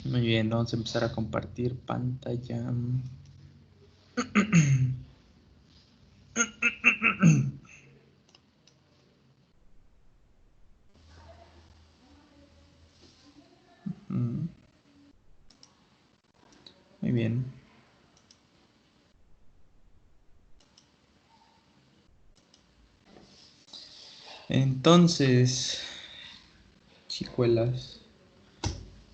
Muy bien, vamos a empezar a compartir pantalla. Muy bien. Entonces, chicuelas,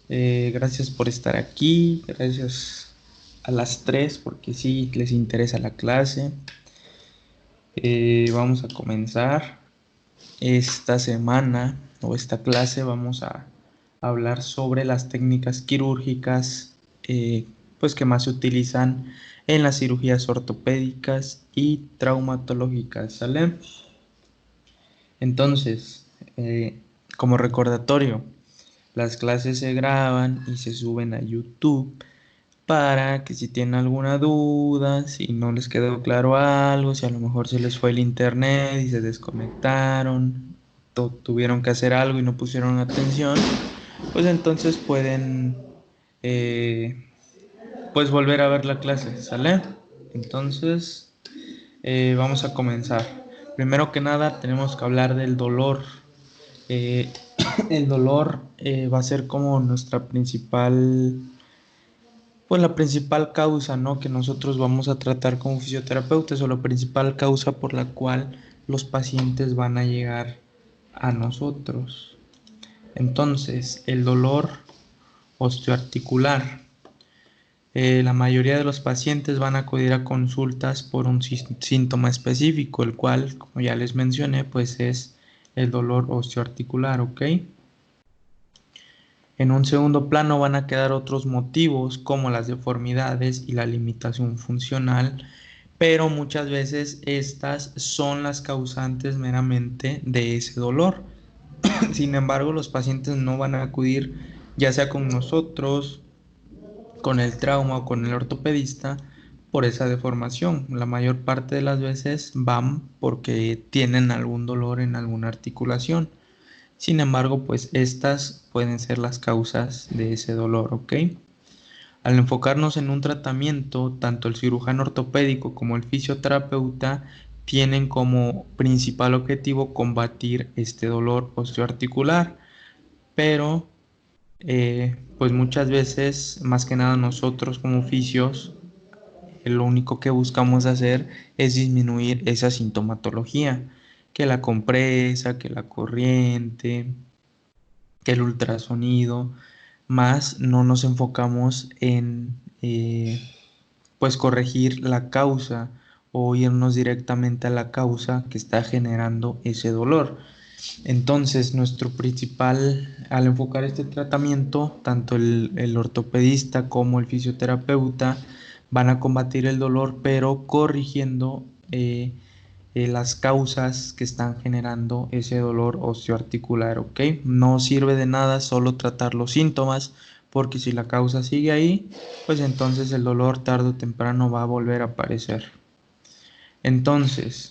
gracias por estar aquí. Gracias a las 3 porque sí les interesa la clase. Vamos a comenzar esta semana o esta clase. Vamos a hablar sobre las técnicas quirúrgicas pues que más se utilizan en las cirugías ortopédicas y traumatológicas, ¿sale? Entonces, como recordatorio, las clases se graban y se suben a YouTube para que si tienen alguna duda, si no les quedó claro algo, si a lo mejor se les fue el internet y se desconectaron, tuvieron que hacer algo y no pusieron atención, pues entonces pueden eh, pues volver a ver la clase, ¿sale? Entonces, vamos a comenzar. Primero que nada, tenemos que hablar del dolor. Eh, el dolor va a ser como nuestra principal, pues la principal causa, ¿no? Que nosotros vamos a tratar como fisioterapeutas o la principal causa por la cual los pacientes van a llegar a nosotros. Entonces, el dolor osteoarticular. La mayoría de los pacientes van a acudir a consultas por un síntoma específico, el cual, como ya les mencioné, pues es el dolor osteoarticular, ¿ok? En un segundo plano van a quedar otros motivos como las deformidades y la limitación funcional, pero muchas veces estas son las causantes meramente de ese dolor. Sin embargo, los pacientes no van a acudir ya sea con nosotros, con el trauma o con el ortopedista por esa deformación. La mayor parte de las veces van porque tienen algún dolor en alguna articulación. Sin embargo, pues estas pueden ser las causas de ese dolor, ¿ok? Al enfocarnos en un tratamiento, tanto el cirujano ortopédico como el fisioterapeuta tienen como principal objetivo combatir este dolor osteoarticular, pero pues muchas veces, más que nada nosotros como fisios, lo único que buscamos hacer es disminuir esa sintomatología, que la compresa, que la corriente, que el ultrasonido, más no nos enfocamos en pues corregir la causa o irnos directamente a la causa que está generando ese dolor. Entonces, nuestro principal, al enfocar este tratamiento, tanto el ortopedista como el fisioterapeuta van a combatir el dolor, pero corrigiendo las causas que están generando ese dolor osteoarticular, ¿ok? No sirve de nada solo tratar los síntomas, porque si la causa sigue ahí, pues entonces el dolor tarde o temprano va a volver a aparecer. Entonces,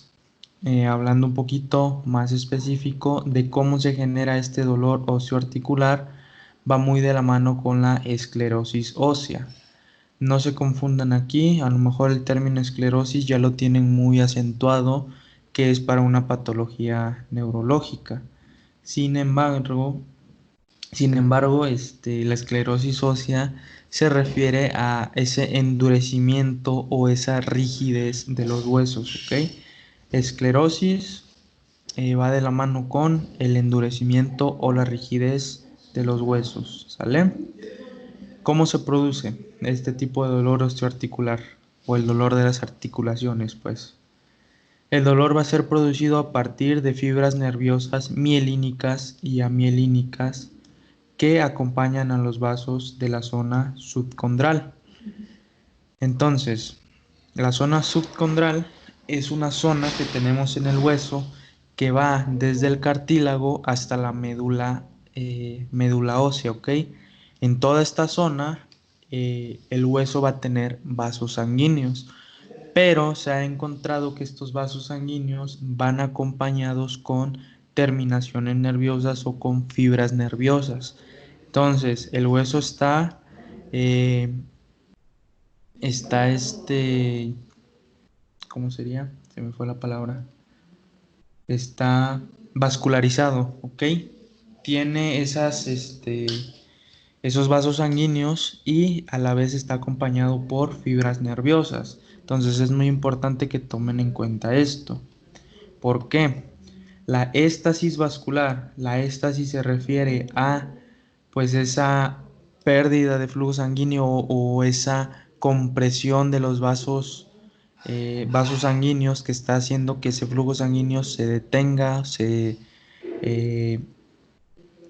hablando un poquito más específico de cómo se genera este dolor osteoarticular, va muy de la mano con la esclerosis ósea. No se confundan aquí, a lo mejor el término esclerosis ya lo tienen muy acentuado, que es para una patología neurológica. Sin embargo, la esclerosis ósea se refiere a ese endurecimiento o esa rigidez de los huesos, ¿ok? Esclerosis va de la mano con el endurecimiento o la rigidez de los huesos, ¿sale? ¿Cómo se produce este tipo de dolor osteoarticular o el dolor de las articulaciones, pues? El dolor va a ser producido a partir de fibras nerviosas mielínicas y amielínicas que acompañan a los vasos de la zona subcondral. Entonces, la zona subcondral es una zona que tenemos en el hueso que va desde el cartílago hasta la médula ósea, ¿ok? En toda esta zona, el hueso va a tener vasos sanguíneos, pero se ha encontrado que estos vasos sanguíneos van acompañados con terminaciones nerviosas o con fibras nerviosas. Entonces, el hueso está eh, está ¿cómo sería? Se me fue la palabra. Está vascularizado, ¿ok? Tiene esos vasos sanguíneos y a la vez está acompañado por fibras nerviosas. Entonces es muy importante que tomen en cuenta esto. ¿Por qué? La éstasis vascular, la éstasis se refiere a pues esa pérdida de flujo sanguíneo o esa compresión de los vasos sanguíneos que está haciendo que ese flujo sanguíneo se detenga, eh,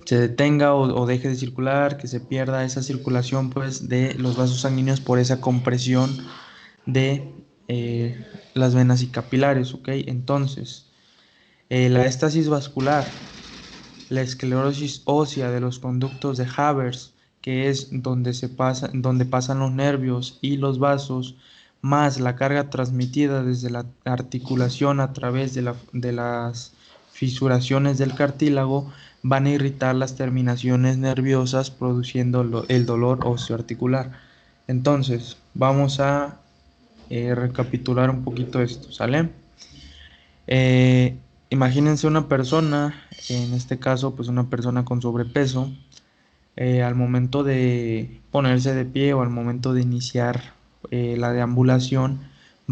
se detenga o deje de circular, que se pierda esa circulación pues de los vasos sanguíneos por esa compresión de las venas y capilares, ¿ok? Entonces, la éstasis vascular, la esclerosis ósea de los conductos de Havers, que es donde pasan los nervios y los vasos, más la carga transmitida desde la articulación a través de las fisuraciones del cartílago, van a irritar las terminaciones nerviosas produciendo el dolor osteoarticular. Entonces, vamos a recapitular un poquito esto, ¿sale? Imagínense una persona, en este caso, pues una persona con sobrepeso, al momento de ponerse de pie o al momento de iniciar la deambulación,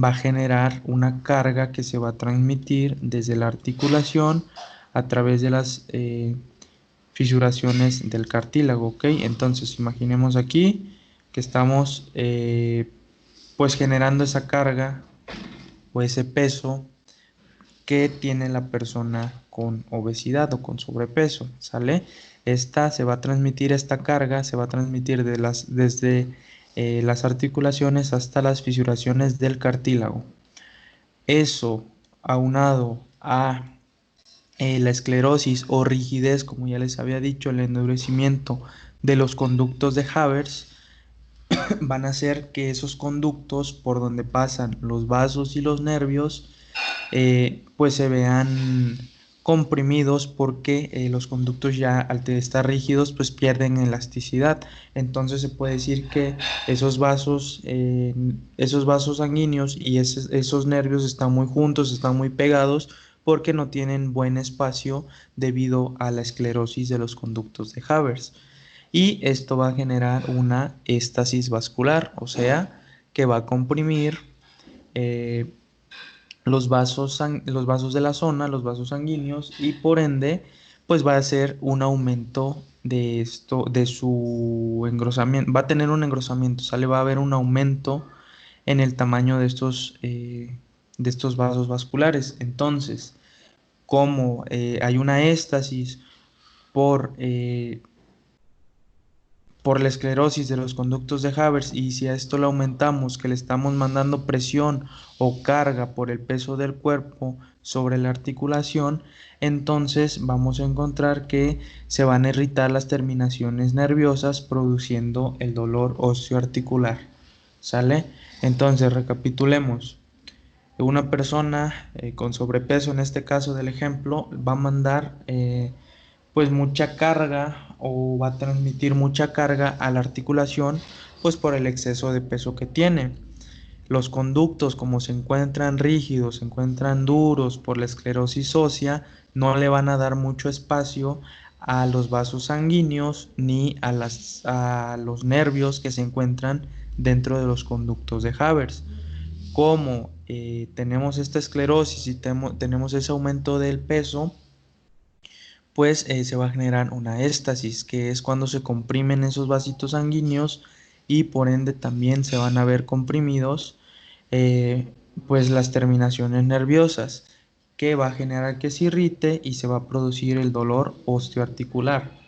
va a generar una carga que se va a transmitir desde la articulación a través de las fisuraciones del cartílago, ¿ok? Entonces, imaginemos aquí que estamos pues generando esa carga o ese peso que tiene la persona con obesidad o con sobrepeso, ¿sale? Se va a transmitir esta carga, se va a transmitir desde las articulaciones hasta las fisuraciones del cartílago. Eso, aunado a la esclerosis o rigidez, como ya les había dicho, el endurecimiento de los conductos de Havers, van a hacer que esos conductos por donde pasan los vasos y los nervios pues se vean comprimidos porque los conductos ya al estar rígidos pues pierden elasticidad. Entonces se puede decir que esos vasos sanguíneos y esos nervios están muy juntos, están muy pegados porque no tienen buen espacio debido a la esclerosis de los conductos de Havers. Y esto va a generar una éstasis vascular, o sea, que va a comprimir eh, los vasos de la zona, los vasos sanguíneos, y por ende, pues va a hacer un aumento de su engrosamiento, va a tener un engrosamiento, ¿sale? Va a haber un aumento en el tamaño de estos vasos vasculares. Entonces, como hay una éstasis por, eh, por la esclerosis de los conductos de Havers, y si a esto le aumentamos que le estamos mandando presión o carga por el peso del cuerpo sobre la articulación, entonces vamos a encontrar que se van a irritar las terminaciones nerviosas produciendo el dolor osteoarticular. ¿Sale? Entonces recapitulemos. Una persona con sobrepeso, en este caso del ejemplo, va a mandar pues mucha carga o va a transmitir mucha carga a la articulación pues por el exceso de peso que tiene. Los conductos, como se encuentran rígidos, se encuentran duros por la esclerosis ósea, no le van a dar mucho espacio a los vasos sanguíneos ni a los nervios que se encuentran dentro de los conductos de Havers. Como tenemos esta esclerosis y tenemos ese aumento del peso, pues se va a generar una éstasis, que es cuando se comprimen esos vasitos sanguíneos y por ende también se van a ver comprimidos pues las terminaciones nerviosas, que va a generar que se irrite y se va a producir el dolor osteoarticular.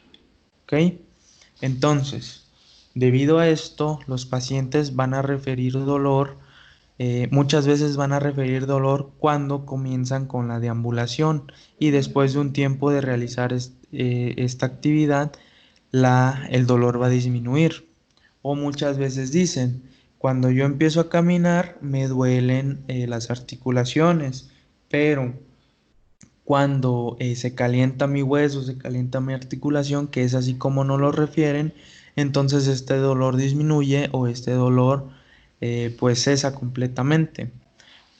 ¿Ok? Entonces, debido a esto, los pacientes van a referir dolor, muchas veces van a referir dolor cuando comienzan con la deambulación y después de un tiempo de realizar esta actividad, el dolor va a disminuir. O muchas veces dicen, cuando yo empiezo a caminar me duelen las articulaciones, pero cuando se calienta mi hueso, se calienta mi articulación, que es así como nos lo refieren, entonces este dolor disminuye o este dolor pues cesa completamente.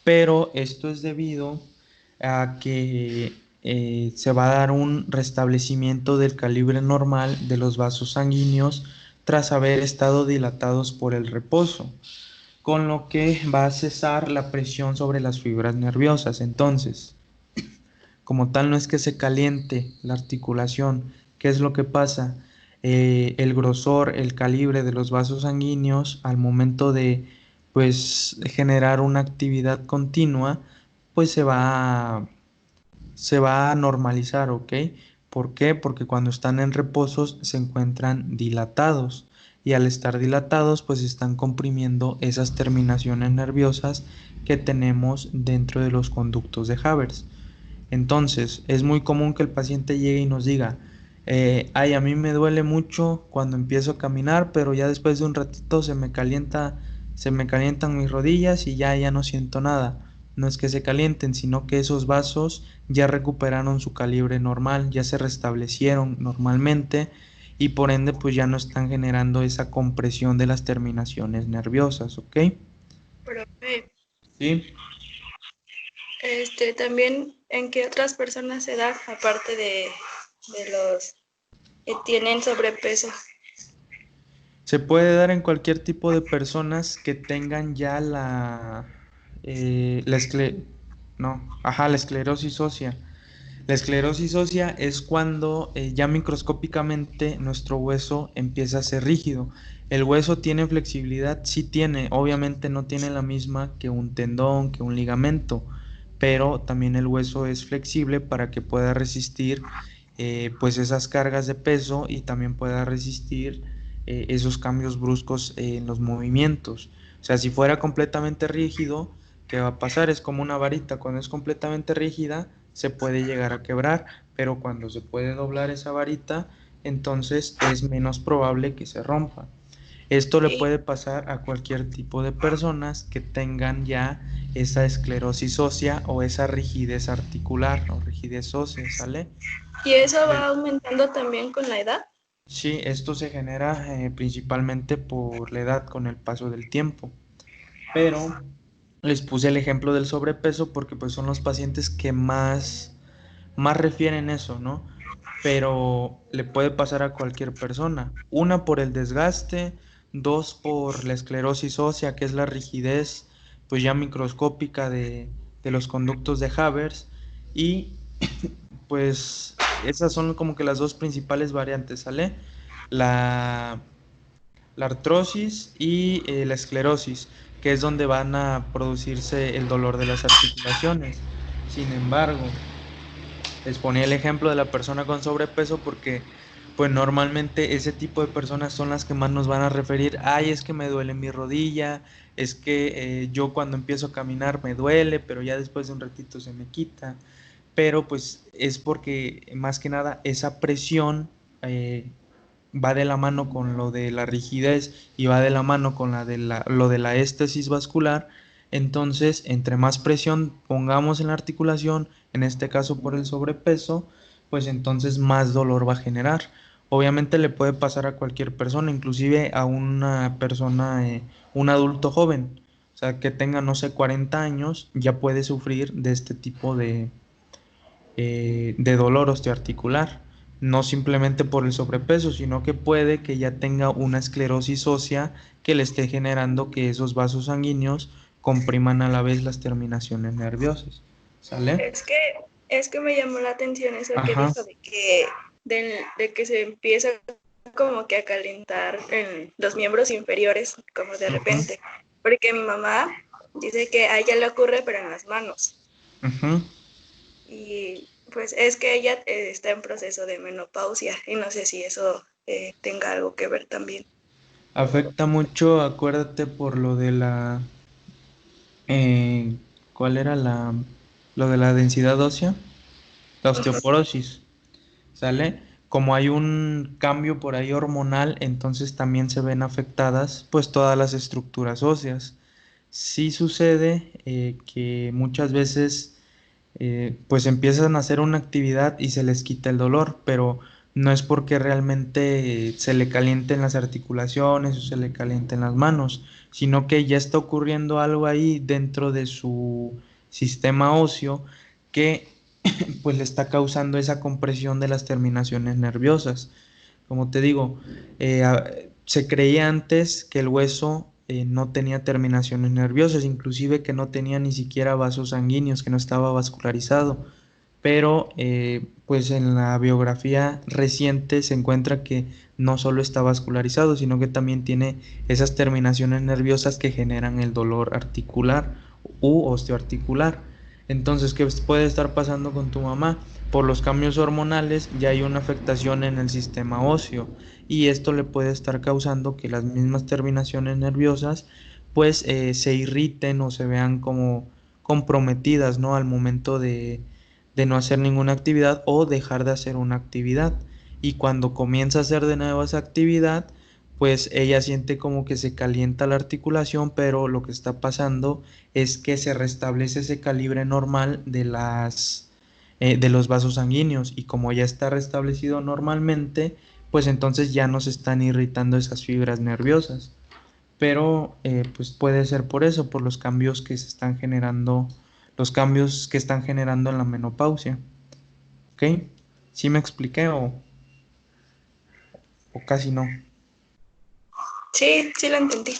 Pero esto es debido a que se va a dar un restablecimiento del calibre normal de los vasos sanguíneos tras haber estado dilatados por el reposo, con lo que va a cesar la presión sobre las fibras nerviosas. Entonces, como tal, no es que se caliente la articulación. ¿Qué es lo que pasa? El grosor, el calibre de los vasos sanguíneos al momento de pues generar una actividad continua, pues se va a normalizar, ¿ok? ¿Por qué? Porque cuando están en reposos se encuentran dilatados y al estar dilatados pues están comprimiendo esas terminaciones nerviosas que tenemos dentro de los conductos de Havers. Entonces, es muy común que el paciente llegue y nos diga, ay, a mí me duele mucho cuando empiezo a caminar, pero ya después de un ratito se me calientan mis rodillas y ya no siento nada. No es que se calienten, sino que esos vasos ya recuperaron su calibre normal, ya se restablecieron normalmente y por ende pues ya no están generando esa compresión de las terminaciones nerviosas, ¿ok? Profe, Sí. también en qué otras personas se da, aparte de los que tienen sobrepeso. Se puede dar en cualquier tipo de personas que tengan ya la la esclerosis ósea. La esclerosis ósea es cuando ya microscópicamente nuestro hueso empieza a ser rígido. El hueso tiene flexibilidad, sí tiene, obviamente no tiene la misma que un tendón, que un ligamento, pero también el hueso es flexible para que pueda resistir pues esas cargas de peso y también pueda resistir esos cambios bruscos en los movimientos. O sea, si fuera completamente rígido, ¿qué va a pasar? Es como una varita, cuando es completamente rígida se puede llegar a quebrar, pero cuando se puede doblar esa varita, entonces es menos probable que se rompa. Esto le Sí. puede pasar a cualquier tipo de personas que tengan ya esa esclerosis ósea o esa rigidez articular o rigidez ósea, ¿sale? ¿Y eso Le- va aumentando también con la edad? Sí, esto se genera principalmente por la edad con el paso del tiempo, pero les puse el ejemplo del sobrepeso porque pues son los pacientes que más refieren eso, ¿no? Pero le puede pasar a cualquier persona. Una por el desgaste, dos por la esclerosis ósea, que es la rigidez pues ya microscópica de los conductos de Havers y pues esas son como que las dos principales variantes, ¿sale? La, la artrosis y la esclerosis, que es donde van a producirse el dolor de las articulaciones. Sin embargo, les ponía el ejemplo de la persona con sobrepeso porque pues normalmente ese tipo de personas son las que más nos van a referir, ay, es que me duele mi rodilla, es que yo cuando empiezo a caminar me duele, pero ya después de un ratito se me quita, pero pues es porque más que nada esa presión va de la mano con lo de la rigidez y va de la mano con lo de la éstesis vascular. Entonces, entre más presión pongamos en la articulación, en este caso por el sobrepeso, pues entonces más dolor va a generar. Obviamente le puede pasar a cualquier persona, inclusive a una persona, un adulto joven, o sea, que tenga, no sé, 40 años, ya puede sufrir de este tipo de dolor osteoarticular, no simplemente por el sobrepeso, sino que puede que ya tenga una esclerosis ósea que le esté generando que esos vasos sanguíneos compriman a la vez las terminaciones nerviosas. ¿Sale? Es que, es que me llamó la atención eso que Ajá. dijo de que se empieza como que a calentar en los miembros inferiores, como de Ujú, repente. Porque mi mamá dice que a ella le ocurre, pero en las manos. ujú. Y pues es que ella está en proceso de menopausia y no sé si eso tenga algo que ver también. Afecta mucho, acuérdate por lo de eh, ¿cuál era lo de la densidad ósea? La osteoporosis. ¿Sale? Como hay un cambio por ahí hormonal, entonces también se ven afectadas pues todas las estructuras óseas. Sí sucede que muchas veces pues empiezan a hacer una actividad y se les quita el dolor, pero no es porque realmente se le calienten las articulaciones o se le calienten las manos, sino que ya está ocurriendo algo ahí dentro de su sistema óseo que pues le está causando esa compresión de las terminaciones nerviosas. Como te digo, se creía antes que el hueso no tenía terminaciones nerviosas, inclusive que no tenía ni siquiera vasos sanguíneos, que no estaba vascularizado, pero pues en la biografía reciente se encuentra que no solo está vascularizado, sino que también tiene esas terminaciones nerviosas que generan el dolor articular u osteoarticular. Entonces, ¿qué puede estar pasando con tu mamá? Por los cambios hormonales ya hay una afectación en el sistema óseo y esto le puede estar causando que las mismas terminaciones nerviosas pues se irriten o se vean como comprometidas, ¿no? Al momento de no hacer ninguna actividad o dejar de hacer una actividad. Y cuando comienza a hacer de nuevo esa actividad, pues ella siente como que se calienta la articulación, pero lo que está pasando es que se restablece ese calibre normal de los vasos sanguíneos y como ya está restablecido normalmente, pues entonces ya no se están irritando esas fibras nerviosas. Pero pues puede ser por eso, por los cambios que se están generando, los cambios que están generando en la menopausia. ¿Ok? ¿Sí me expliqué o casi no? Sí, sí lo entendí.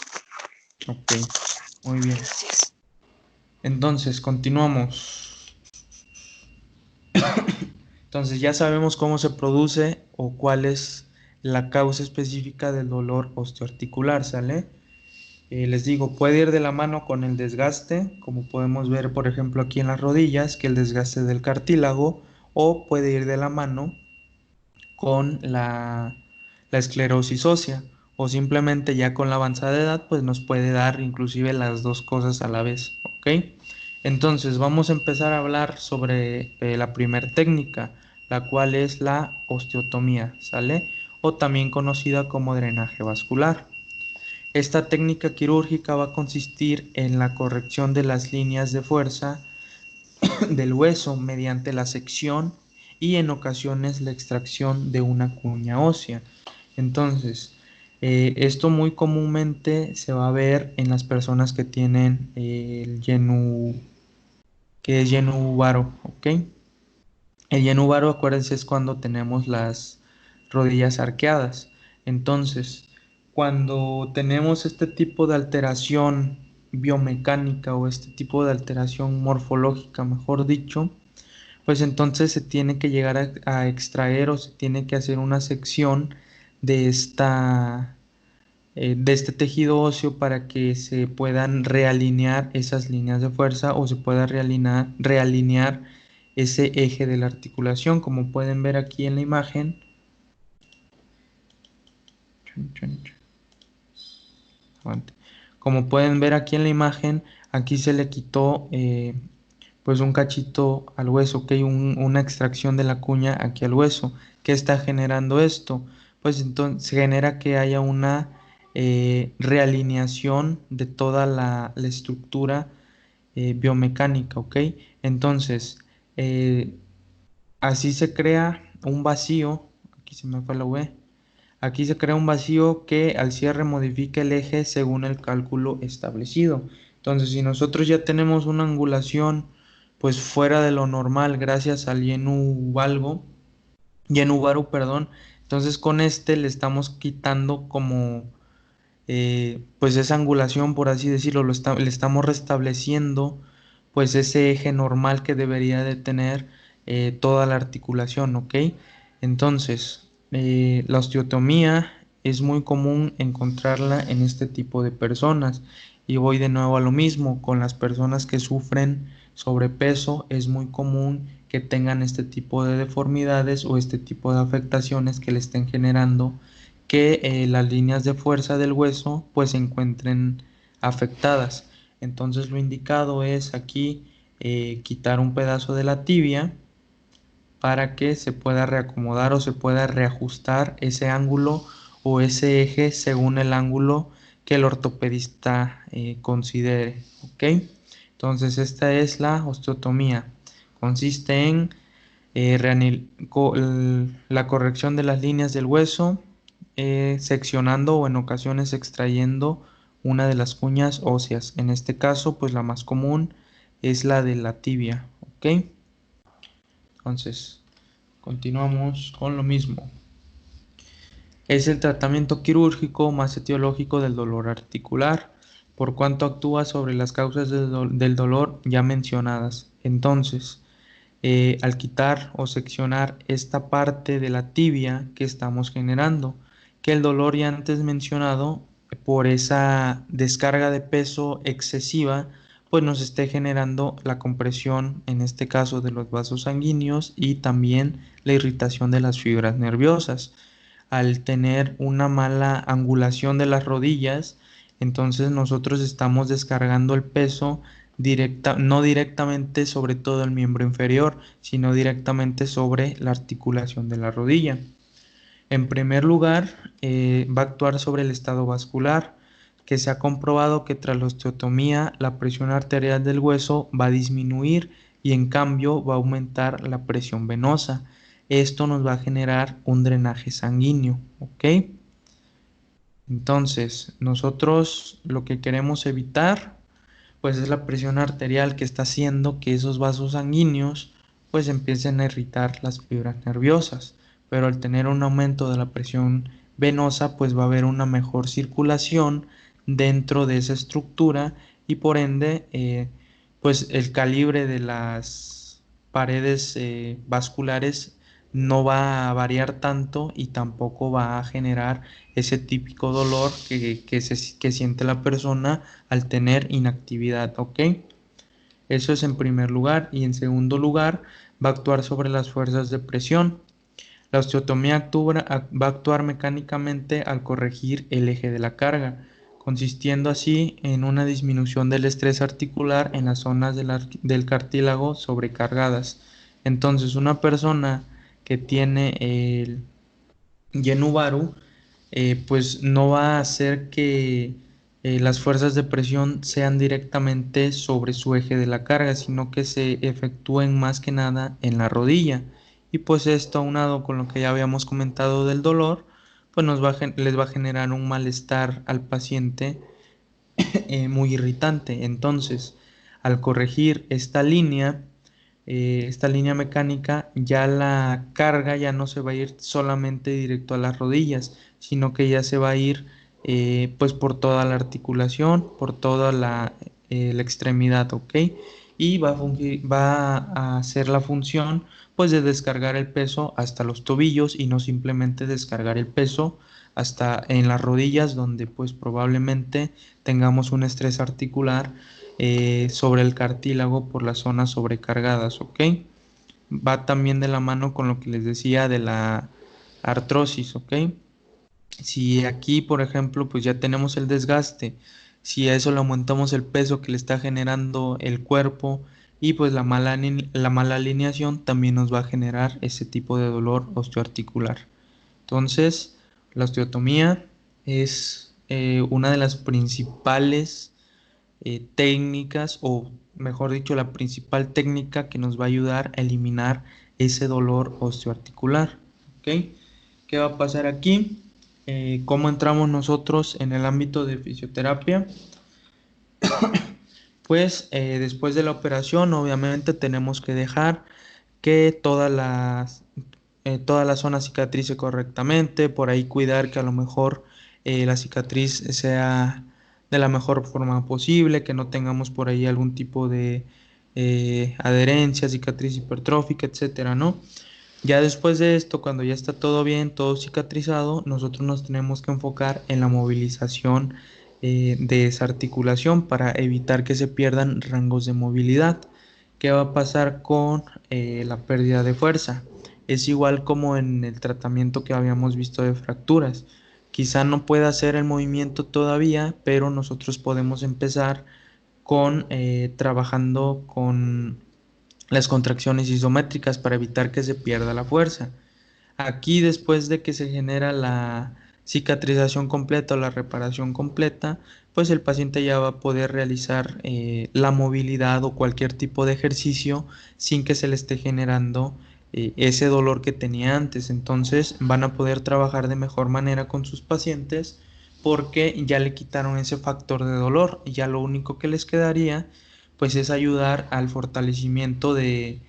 Ok, muy bien. Gracias. Entonces, continuamos. Entonces, ya sabemos cómo se produce o cuál es la causa específica del dolor osteoarticular, ¿sale? Les digo, puede ir de la mano con el desgaste, como podemos ver, por ejemplo, aquí en las rodillas, que el desgaste del cartílago, o puede ir de la mano con la esclerosis ósea, o simplemente ya con la avanzada edad, pues nos puede dar inclusive las dos cosas a la vez, ¿ok? Entonces, vamos a empezar a hablar sobre la primera técnica, la cual es la osteotomía, ¿sale? O también conocida como drenaje vascular. Esta técnica quirúrgica va a consistir en la corrección de las líneas de fuerza del hueso mediante la sección y en ocasiones la extracción de una cuña ósea. Entonces, esto muy comúnmente se va a ver en las personas que tienen que es yenu varo, ¿ok? El yenu varo, acuérdense, es cuando tenemos las rodillas arqueadas. Entonces, cuando tenemos este tipo de alteración biomecánica o este tipo de alteración morfológica, mejor dicho, pues entonces se tiene que llegar a extraer o se tiene que hacer una sección de de este tejido óseo para que se puedan realinear esas líneas de fuerza o se pueda realinear ese eje de la articulación, como pueden ver aquí en la imagen. Chun, chun, chun. Aguante. Como pueden ver aquí en la imagen, aquí se le quitó pues un cachito al hueso, que hay una extracción de la cuña aquí al hueso. ¿Qué está generando esto? Pues entonces se genera que haya una realineación de toda la estructura biomecánica, ¿ok? Entonces, eh, así se crea un vacío, aquí se me fue la V, aquí se crea un vacío que al cierre modifica el eje según el cálculo establecido. Entonces, si nosotros ya tenemos una angulación pues fuera de lo normal gracias al Yenubaru, perdón, entonces con este le estamos quitando como pues esa angulación, por así decirlo, le estamos restableciendo pues ese eje normal que debería de tener toda la articulación, ¿ok? Entonces, la osteotomía es muy común encontrarla en este tipo de personas y voy de nuevo a lo mismo, con las personas que sufren sobrepeso es muy común que tengan este tipo de deformidades o este tipo de afectaciones que le estén generando que las líneas de fuerza del hueso pues se encuentren afectadas. Entonces lo indicado es aquí quitar un pedazo de la tibia para que se pueda reacomodar o se pueda reajustar ese ángulo o ese eje según el ángulo que el ortopedista considere. ¿Ok? Entonces esta es la osteotomía. Consiste en la corrección de las líneas del hueso, seccionando o en ocasiones extrayendo una de las cuñas óseas. En este caso, pues la más común es la de la tibia, ¿ok? Entonces, continuamos con lo mismo. Es el tratamiento quirúrgico más etiológico del dolor articular, por cuanto actúa sobre las causas del dolor ya mencionadas. Entonces, al quitar o seccionar esta parte de la tibia que estamos generando, que el dolor ya antes mencionado, por esa descarga de peso excesiva, pues nos esté generando la compresión, en este caso de los vasos sanguíneos, y también la irritación de las fibras nerviosas. Al tener una mala angulación de las rodillas, entonces nosotros estamos descargando el peso no directamente sobre todo el miembro inferior, sino directamente sobre la articulación de la rodilla. En primer lugar, va a actuar sobre el estado vascular, que se ha comprobado que tras la osteotomía la presión arterial del hueso va a disminuir y en cambio va a aumentar la presión venosa. Esto nos va a generar un drenaje sanguíneo, ¿ok? Entonces, nosotros lo que queremos evitar pues es la presión arterial que está haciendo que esos vasos sanguíneos pues empiecen a irritar las fibras nerviosas. Pero al tener un aumento de la presión venosa, pues va a haber una mejor circulación dentro de esa estructura y por ende, pues el calibre de las paredes vasculares no va a variar tanto y tampoco va a generar ese típico dolor que siente la persona al tener inactividad, ¿ok? Eso es en primer lugar. Y en segundo lugar, va a actuar sobre las fuerzas de presión. La osteotomía va a actuar mecánicamente al corregir el eje de la carga, consistiendo así en una disminución del estrés articular en las zonas del cartílago sobrecargadas. Entonces, una persona que tiene el Yenubaru, pues no va a hacer que las fuerzas de presión sean directamente sobre su eje de la carga, sino que se efectúen más que nada en la rodilla. Y pues esto aunado con lo que ya habíamos comentado del dolor, pues les va a generar un malestar al paciente muy irritante. Entonces, al corregir esta línea mecánica, ya la carga ya no se va a ir solamente directo a las rodillas, sino que ya se va a ir pues por toda la articulación, por toda la extremidad, ¿ok? Y va a hacer la función pues de descargar el peso hasta los tobillos y no simplemente descargar el peso hasta en las rodillas donde pues probablemente tengamos un estrés articular sobre el cartílago por las zonas sobrecargadas, ¿ok? Va también de la mano con lo que les decía de la artrosis, ¿ok? Si aquí, por ejemplo, pues ya tenemos el desgaste, si a eso le aumentamos el peso que le está generando el cuerpo y pues la mala alineación también nos va a generar ese tipo de dolor osteoarticular. Entonces, la osteotomía es una de las principales técnicas, o mejor dicho, la principal técnica que nos va a ayudar a eliminar ese dolor osteoarticular. ¿Ok? ¿Qué va a pasar aquí? ¿Cómo entramos nosotros en el ámbito de fisioterapia? Pues después de la operación, obviamente tenemos que dejar que toda la zona cicatrice correctamente, por ahí cuidar que a lo mejor la cicatriz sea de la mejor forma posible, que no tengamos por ahí algún tipo de adherencia, cicatriz hipertrófica, etcétera, ¿no? Ya después de esto, cuando ya está todo bien, todo cicatrizado, nosotros nos tenemos que enfocar en la movilización de esa articulación para evitar que se pierdan rangos de movilidad. ¿Qué va a pasar con la pérdida de fuerza? Es igual como en el tratamiento que habíamos visto de fracturas. Quizá no pueda hacer el movimiento todavía, pero nosotros podemos empezar con trabajando con las contracciones isométricas para evitar que se pierda la fuerza. Aquí, después de que se genera la cicatrización completa o la reparación completa, pues el paciente ya va a poder realizar la movilidad o cualquier tipo de ejercicio sin que se le esté generando ese dolor que tenía antes. Entonces van a poder trabajar de mejor manera con sus pacientes porque ya le quitaron ese factor de dolor y ya lo único que les quedaría pues es ayudar al fortalecimiento de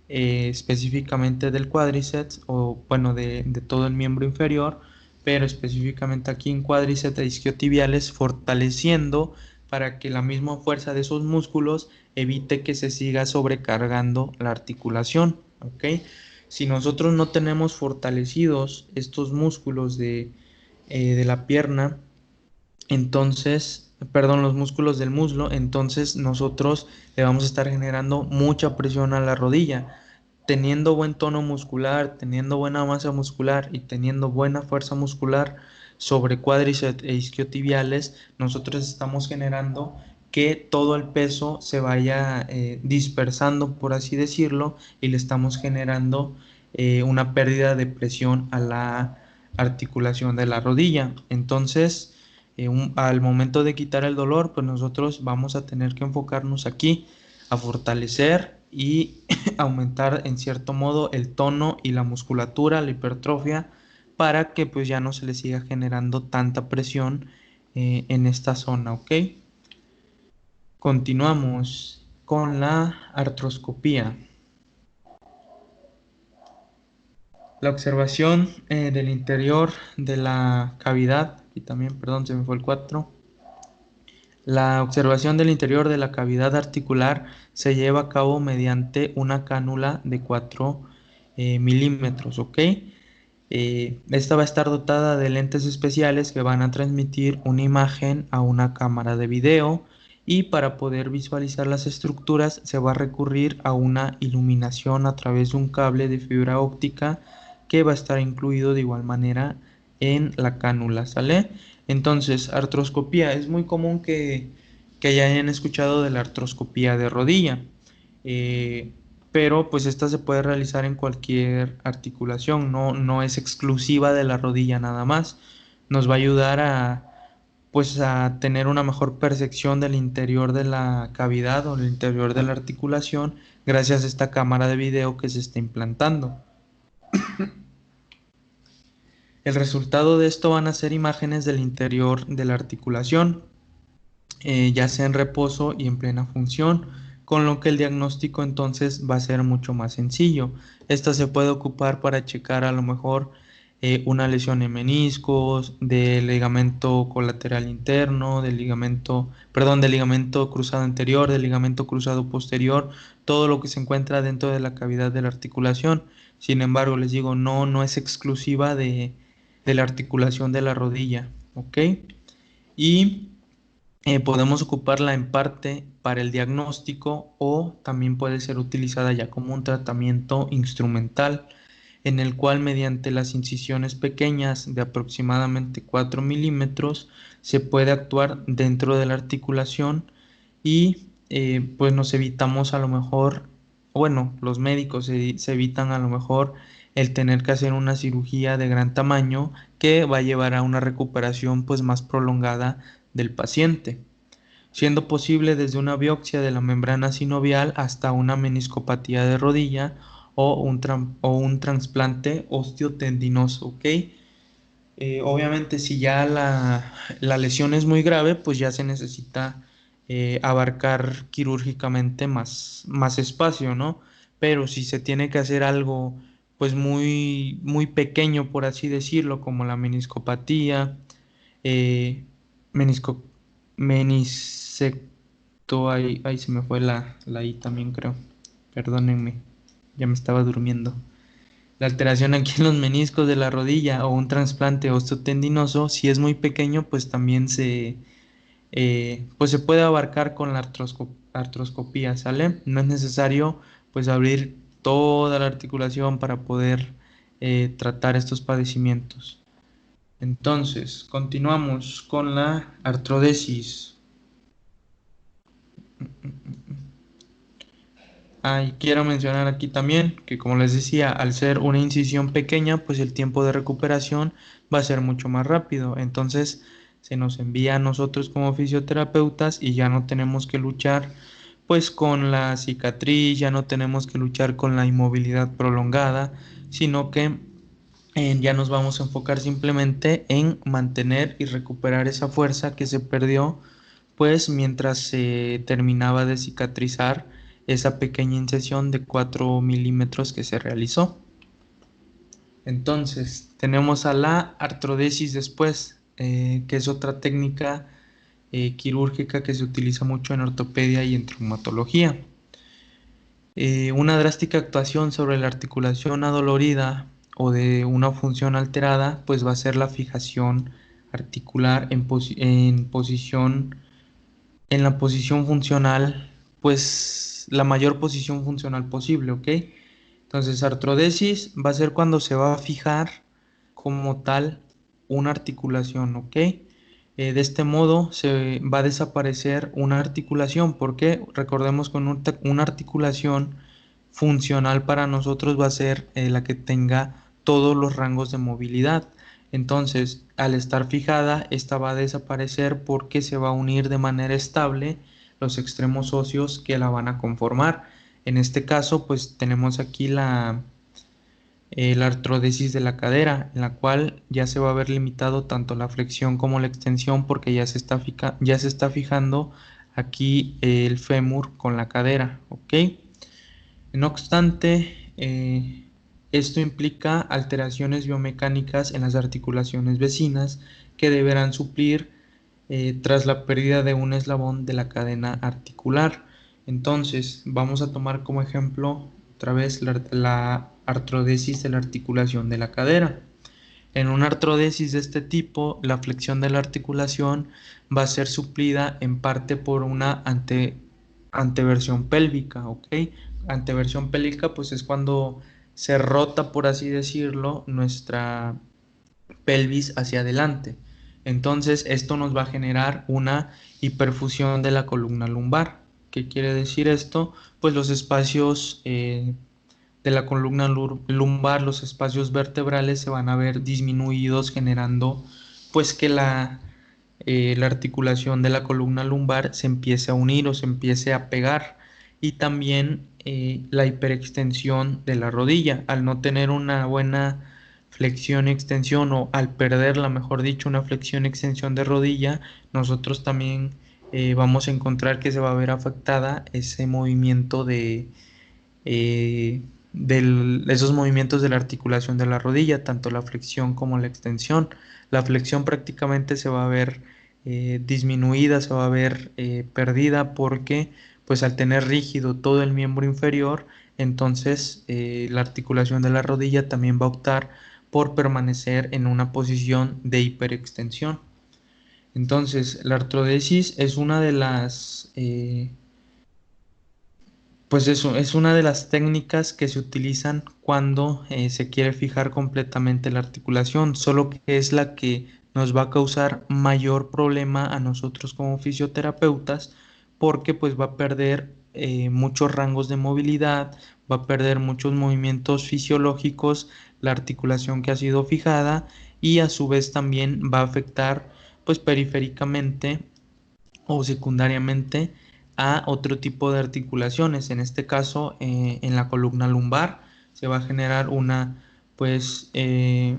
específicamente del cuádriceps o bueno de todo el miembro inferior, pero específicamente aquí en cuádriceps e isquiotibiales, fortaleciendo para que la misma fuerza de esos músculos evite que se siga sobrecargando la articulación, ¿ok? Si nosotros no tenemos fortalecidos estos músculos de la pierna, entonces, perdón, los músculos del muslo, entonces nosotros le vamos a estar generando mucha presión a la rodilla. Teniendo buen tono muscular, teniendo buena masa muscular y teniendo buena fuerza muscular sobre cuádriceps e isquiotibiales, nosotros estamos generando que todo el peso se vaya dispersando, por así decirlo, y le estamos generando una pérdida de presión a la articulación de la rodilla. Entonces, al momento de quitar el dolor, pues nosotros vamos a tener que enfocarnos aquí a fortalecer y aumentar en cierto modo el tono y la musculatura, la hipertrofia, para que pues ya no se le siga generando tanta presión en esta zona, ¿ok? Continuamos con la artroscopía. La observación del interior de la cavidad, y también, perdón, se me fue el 4. La observación del interior de la cavidad articular se lleva a cabo mediante una cánula de 4 milímetros, ¿ok? Esta va a estar dotada de lentes especiales que van a transmitir una imagen a una cámara de video y para poder visualizar las estructuras se va a recurrir a una iluminación a través de un cable de fibra óptica que va a estar incluido de igual manera en la cánula, ¿sale? Entonces, artroscopía, es muy común que ya hayan escuchado de la artroscopía de rodilla. Eh, pero pues esta se puede realizar en cualquier articulación, no es exclusiva de la rodilla nada más. Nos va a ayudar pues a tener una mejor percepción del interior de la cavidad o el interior de la articulación gracias a esta cámara de video que se está implantando. El resultado de esto van a ser imágenes del interior de la articulación, ya sea en reposo y en plena función, con lo que el diagnóstico entonces va a ser mucho más sencillo. Esta se puede ocupar para checar a lo mejor una lesión en meniscos, del ligamento colateral interno, del ligamento, perdón, del ligamento cruzado anterior, del ligamento cruzado posterior, todo lo que se encuentra dentro de la cavidad de la articulación. Sin embargo, les digo, no es exclusiva de la articulación de la rodilla, ¿ok? Y podemos ocuparla en parte para el diagnóstico o también puede ser utilizada ya como un tratamiento instrumental en el cual mediante las incisiones pequeñas de aproximadamente 4 milímetros se puede actuar dentro de la articulación y pues nos evitamos a lo mejor, bueno, los médicos se evitan a lo mejor el tener que hacer una cirugía de gran tamaño que va a llevar a una recuperación pues más prolongada del paciente, siendo posible desde una biopsia de la membrana sinovial hasta una meniscopatía de rodilla o un trasplante osteotendinoso, ¿ok? Obviamente si ya la lesión es muy grave, pues ya se necesita abarcar quirúrgicamente más espacio, ¿no? Pero si se tiene que hacer algo pues muy pequeño, por así decirlo, como la meniscopatía, eh, menisco, menisecto, ahí se me fue la I también creo, perdónenme, ya me estaba durmiendo. La alteración aquí en los meniscos de la rodilla o un trasplante osteotendinoso, si es muy pequeño, pues también pues se puede abarcar con la artroscopía, ¿sale? No es necesario pues abrir toda la articulación para poder tratar estos padecimientos. Entonces, continuamos con la artrodesis. Y quiero mencionar aquí también que, como les decía, al ser una incisión pequeña, pues el tiempo de recuperación va a ser mucho más rápido. Entonces, se nos envía a nosotros como fisioterapeutas y ya no tenemos que luchar pues con la cicatriz ya no tenemos que luchar con la inmovilidad prolongada, sino que ya nos vamos a enfocar simplemente en mantener y recuperar esa fuerza que se perdió, pues mientras se terminaba de cicatrizar esa pequeña incisión de 4 milímetros que se realizó. Entonces, tenemos a la artrodesis después, que es otra técnica quirúrgica que se utiliza mucho en ortopedia y en traumatología. Una drástica actuación sobre la articulación adolorida o de una función alterada, pues va a ser la fijación articular en la posición funcional, pues la mayor posición funcional posible, ¿ok? Entonces, artrodesis va a ser cuando se va a fijar como tal una articulación, ¿ok? De este modo se va a desaparecer una articulación, porque recordemos que una articulación funcional para nosotros va a ser la que tenga todos los rangos de movilidad. Entonces, al estar fijada, esta va a desaparecer porque se va a unir de manera estable los extremos óseos que la van a conformar. En este caso, pues tenemos aquí la artrodesis de la cadera, en la cual ya se va a ver limitado tanto la flexión como la extensión porque ya se está fijando aquí el fémur con la cadera, ¿ok? No obstante, esto implica alteraciones biomecánicas en las articulaciones vecinas que deberán suplir tras la pérdida de un eslabón de la cadena articular. Entonces, vamos a tomar como ejemplo otra vez la artrodesis de la articulación de la cadera. En una artrodesis de este tipo, la flexión de la articulación va a ser suplida en parte por una anteversión pélvica, ¿ok? Anteversión pélvica, pues es cuando se rota, por así decirlo, nuestra pelvis hacia adelante. Entonces, esto nos va a generar una hiperfusión de la columna lumbar. ¿Qué quiere decir esto? Pues los espacios de la columna lumbar, los espacios vertebrales se van a ver disminuidos, generando pues que la articulación de la columna lumbar se empiece a unir o se empiece a pegar, y también la hiperextensión de la rodilla. Al no tener una buena flexión y extensión, o al perderla, mejor dicho, una flexión y extensión de rodilla, nosotros también vamos a encontrar que se va a ver afectada ese movimiento esos movimientos de la articulación de la rodilla, tanto la flexión como la extensión. La flexión prácticamente se va a ver disminuida, se va a ver perdida, porque pues al tener rígido todo el miembro inferior, entonces la articulación de la rodilla también va a optar por permanecer en una posición de hiperextensión. Entonces, la artrodesis es una de las pues eso, es una de las técnicas que se utilizan cuando se quiere fijar completamente la articulación, solo que es la que nos va a causar mayor problema a nosotros como fisioterapeutas, porque pues va a perder muchos rangos de movilidad, va a perder muchos movimientos fisiológicos, la articulación que ha sido fijada, y a su vez también va a afectar pues periféricamente o secundariamente a otro tipo de articulaciones. En este caso, en la columna lumbar se va a generar una, pues, que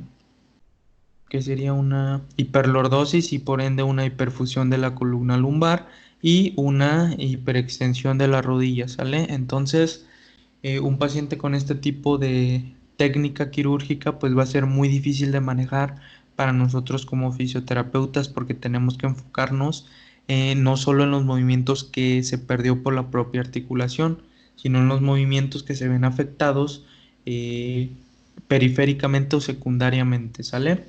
sería una hiperlordosis, y por ende una hiperfusión de la columna lumbar y una hiperextensión de la rodilla, ¿sale? Entonces, un paciente con este tipo de técnica quirúrgica pues va a ser muy difícil de manejar para nosotros como fisioterapeutas, porque tenemos que enfocarnos no solo en los movimientos que se perdió por la propia articulación, sino en los movimientos que se ven afectados eh, periféricamente o secundariamente, ¿sale?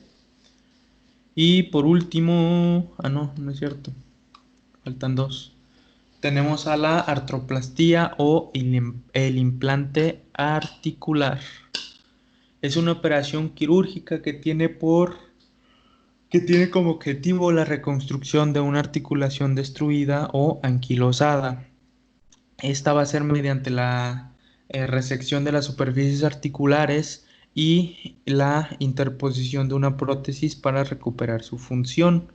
Y por último, no, no es cierto, faltan dos. Tenemos a la artroplastía o el implante articular. Es una operación quirúrgica que tiene como objetivo la reconstrucción de una articulación destruida o anquilosada. Esta va a ser mediante la resección de las superficies articulares y la interposición de una prótesis para recuperar su función.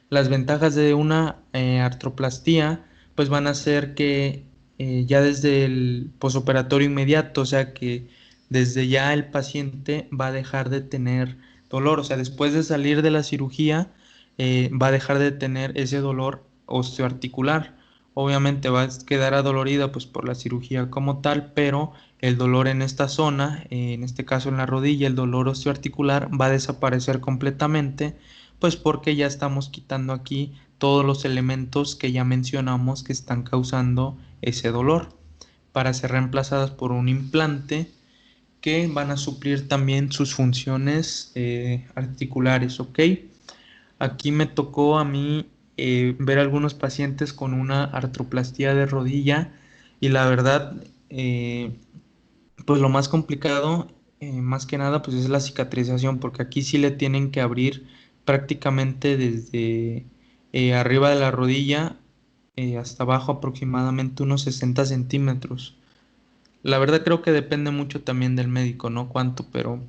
Las ventajas de una artroplastía pues van a ser que ya desde el posoperatorio inmediato, o sea que desde ya el paciente va a dejar de tener dolor, o sea, después de salir de la cirugía, va a dejar de tener ese dolor osteoarticular. Obviamente va a quedar adolorida pues por la cirugía como tal, pero el dolor en esta zona, en este caso en la rodilla, el dolor osteoarticular va a desaparecer completamente, pues porque ya estamos quitando aquí todos los elementos que ya mencionamos que están causando ese dolor, para ser reemplazadas por un implante que van a suplir también sus funciones articulares, ¿ok? Aquí me tocó a mí ver algunos pacientes con una artroplastía de rodilla y la verdad, pues lo más complicado, más que nada, pues es la cicatrización, porque aquí sí le tienen que abrir prácticamente desde arriba de la rodilla hasta abajo aproximadamente unos 60 centímetros. La verdad creo que depende mucho también del médico, ¿no? Cuánto, pero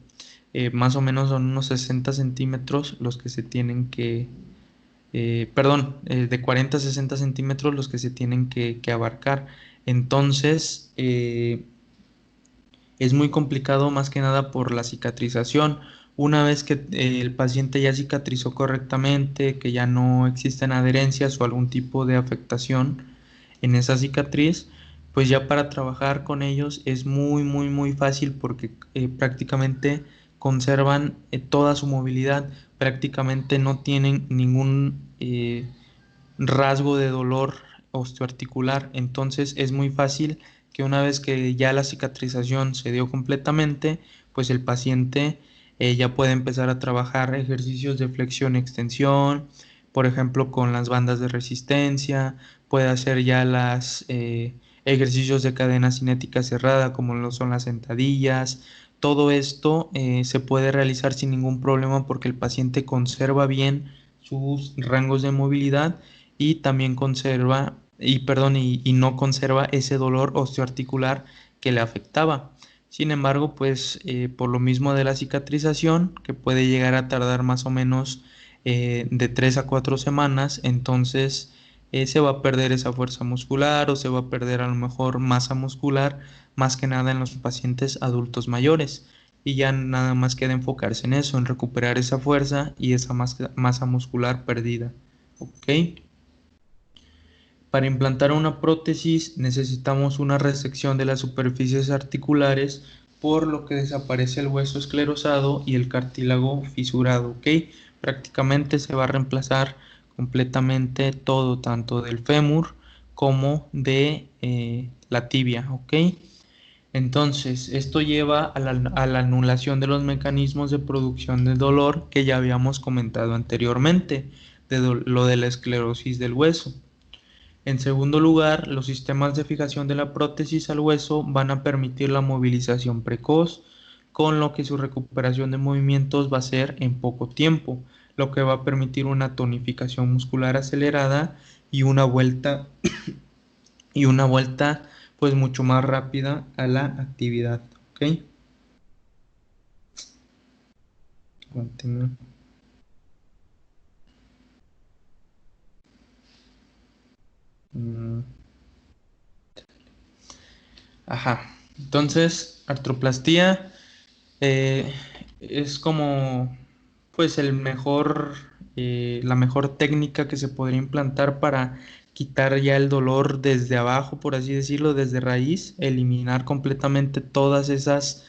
más o menos son unos 60 centímetros los que se tienen que, perdón, de 40 a 60 centímetros los que se tienen que abarcar. Entonces, es muy complicado más que nada por la cicatrización. Una vez que el paciente ya cicatrizó correctamente, que ya no existen adherencias o algún tipo de afectación en esa cicatriz, pues ya para trabajar con ellos es muy fácil porque prácticamente conservan toda su movilidad, prácticamente no tienen ningún rasgo de dolor osteoarticular. Entonces es muy fácil que una vez que ya la cicatrización se dio completamente, pues el paciente ya puede empezar a trabajar ejercicios de flexión y extensión, por ejemplo, con las bandas de resistencia, puede hacer ya las ejercicios de cadena cinética cerrada, como lo son las sentadillas. Todo esto se puede realizar sin ningún problema porque el paciente conserva bien sus rangos de movilidad y también conserva, y perdón, y no conserva ese dolor osteoarticular que le afectaba. Sin embargo, pues por lo mismo de la cicatrización, que puede llegar a tardar más o menos de 3 a 4 semanas, entonces se va a perder esa fuerza muscular o se va a perder a lo mejor masa muscular, más que nada en los pacientes adultos mayores. Y ya nada más queda enfocarse en eso, en recuperar esa fuerza y esa masa muscular perdida. ¿Ok? Para implantar una prótesis necesitamos una resección de las superficies articulares, por lo que desaparece el hueso esclerosado y el cartílago fisurado, ¿ok? Prácticamente se va a reemplazar completamente todo, tanto del fémur como de la tibia, ¿ok? Entonces, esto lleva a la anulación de los mecanismos de producción del dolor que ya habíamos comentado anteriormente, lo de la esclerosis del hueso. En segundo lugar, los sistemas de fijación de la prótesis al hueso van a permitir la movilización precoz, con lo que su recuperación de movimientos va a ser en poco tiempo, lo que va a permitir una tonificación muscular acelerada y una vuelta pues mucho más rápida a la actividad, ¿ok? Continúo. Mm, Ajá. Entonces, artroplastía eh, es como pues la mejor técnica que se podría implantar para quitar ya el dolor desde abajo, por así decirlo, desde raíz, eliminar completamente todas esas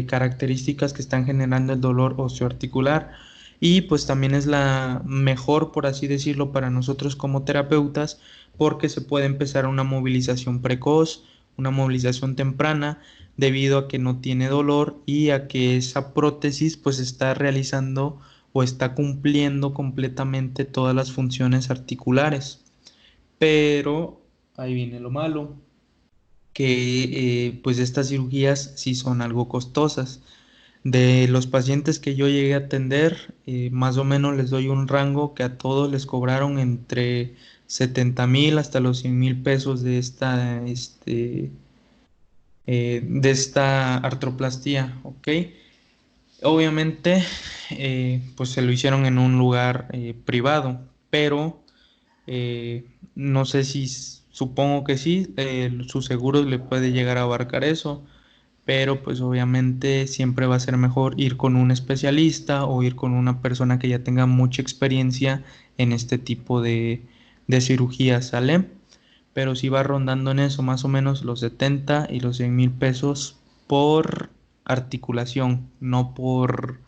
características que están generando el dolor osteoarticular. Y pues también es la mejor, por así decirlo, para nosotros como terapeutas, porque se puede empezar una movilización precoz, una movilización temprana, debido a que no tiene dolor y a que esa prótesis pues está realizando o está cumpliendo completamente todas las funciones articulares. Pero ahí viene lo malo, que pues estas cirugías sí son algo costosas. De los pacientes que yo llegué a atender, más o menos les doy un rango que a todos les cobraron entre 70,000 hasta los 100,000 pesos de esta artroplastía, ¿ok? Obviamente, pues se lo hicieron en un lugar privado, pero No sé si, supongo que sí, su seguro le puede llegar a abarcar eso, pero pues obviamente siempre va a ser mejor ir con un especialista o ir con una persona que ya tenga mucha experiencia en este tipo de cirugía, ¿sale? Pero si va rondando en eso, más o menos los 70 y los 100,000 pesos por articulación, no por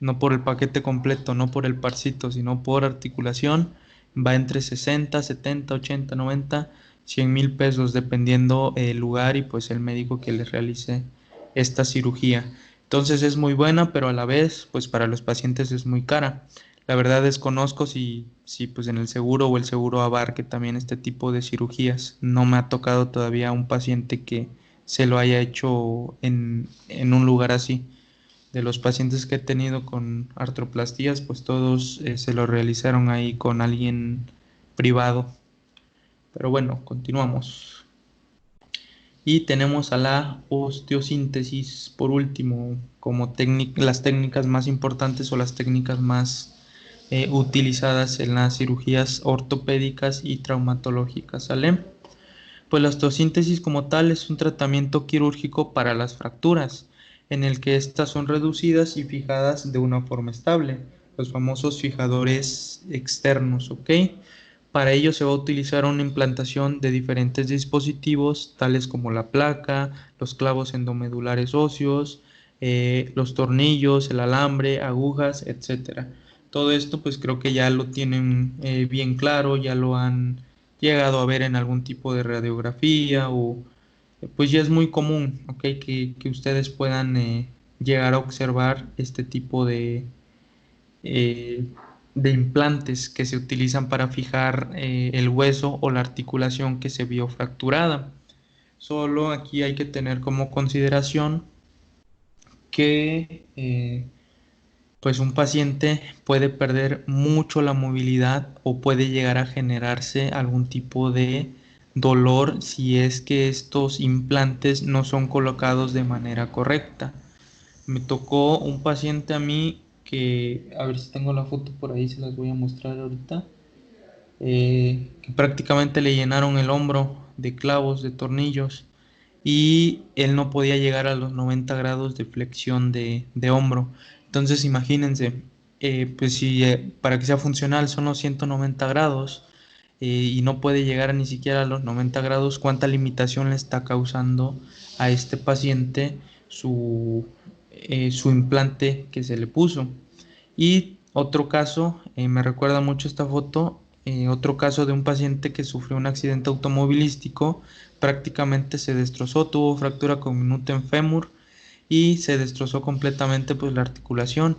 el paquete completo, no por el parcito, sino por articulación. Va entre 60, 70, 80, 90, 100,000 pesos, dependiendo el lugar y pues el médico que le realice esta cirugía. Entonces es muy buena, pero a la vez, pues para los pacientes es muy cara. La verdad desconozco si pues en el seguro o el seguro abarque también este tipo de cirugías. No me ha tocado todavía un paciente que se lo haya hecho en un lugar así. De los pacientes que he tenido con artroplastías, pues todos se lo realizaron ahí con alguien privado. Pero bueno, continuamos. Y tenemos a la osteosíntesis por último, como las técnicas más importantes o las técnicas más utilizadas en las cirugías ortopédicas y traumatológicas, ¿sale? Pues la osteosíntesis como tal es un tratamiento quirúrgico para las fracturas, en el que éstas son reducidas y fijadas de una forma estable, los famosos fijadores externos, ¿ok? Para ello se va a utilizar una implantación de diferentes dispositivos, tales como la placa, los clavos endomedulares óseos, los tornillos, el alambre, agujas, etcétera. Todo esto pues creo que ya lo tienen bien claro, ya lo han llegado a ver en algún tipo de radiografía o pues ya es muy común, ¿ok? Que ustedes puedan llegar a observar este tipo eh, de implantes que se utilizan para fijar el hueso o la articulación que se vio fracturada. Solo aquí hay que tener como consideración que pues un paciente puede perder mucho la movilidad o puede llegar a generarse algún tipo de dolor si es que estos implantes no son colocados de manera correcta. Me tocó un paciente a mí que, a ver si tengo la foto por ahí, se las voy a mostrar ahorita, que prácticamente le llenaron el hombro de clavos, de tornillos, y él no podía llegar a los 90 grados de flexión de hombro. Entonces imagínense, pues si para que sea funcional son los 190 grados y no puede llegar ni siquiera a los 90 grados, ¿cuánta limitación le está causando a este paciente su implante que se le puso? Y otro caso, me recuerda mucho esta foto, otro caso de un paciente que sufrió un accidente automovilístico, prácticamente se destrozó, tuvo fractura conminuta en fémur y se destrozó completamente pues la articulación.